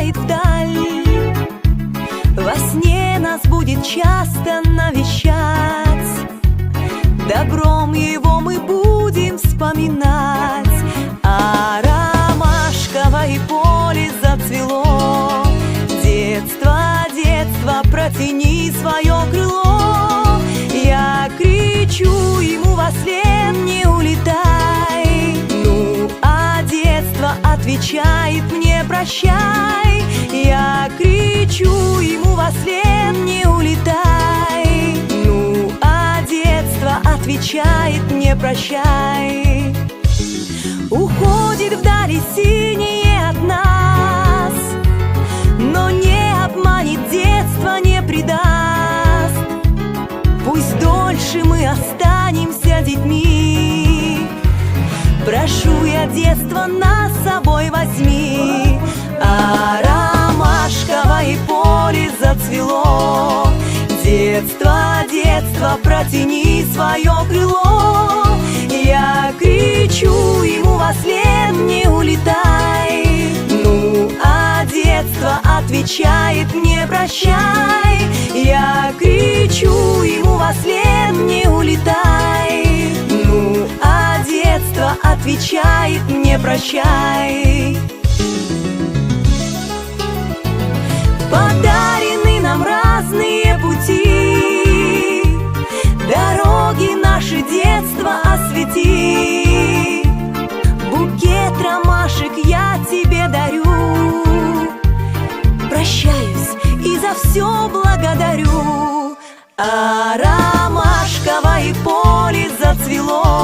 улетает вдаль. Во сне нас будет часто навещать, добром его мы будем вспоминать. А ромашковое поле зацвело, детство, детство, протяни свое крыло. Я кричу ему вослед: не улетай. Ну, а детство отвечает мне: прощай. Я кричу ему вослед: не улетай. Ну, а детство отвечает мне: прощай. Уходит вдали синее от нас, но не обманет, детство не предаст. Пусть дольше мы останемся детьми, прошу я, детство, нас с собой возьми. А ромашковое поле зацвело, детство, детство, протяни свое крыло. Я кричу ему вослед: не улетай. Ну, а детство отвечает мне: прощай. Я кричу ему вослед: не улетай. Ну, а детство отвечает мне: прощай. Подарены нам разные пути, дороги наши, детство, освети. Букет ромашек я тебе дарю, прощаюсь и за все благодарю. А ромашковое поле зацвело.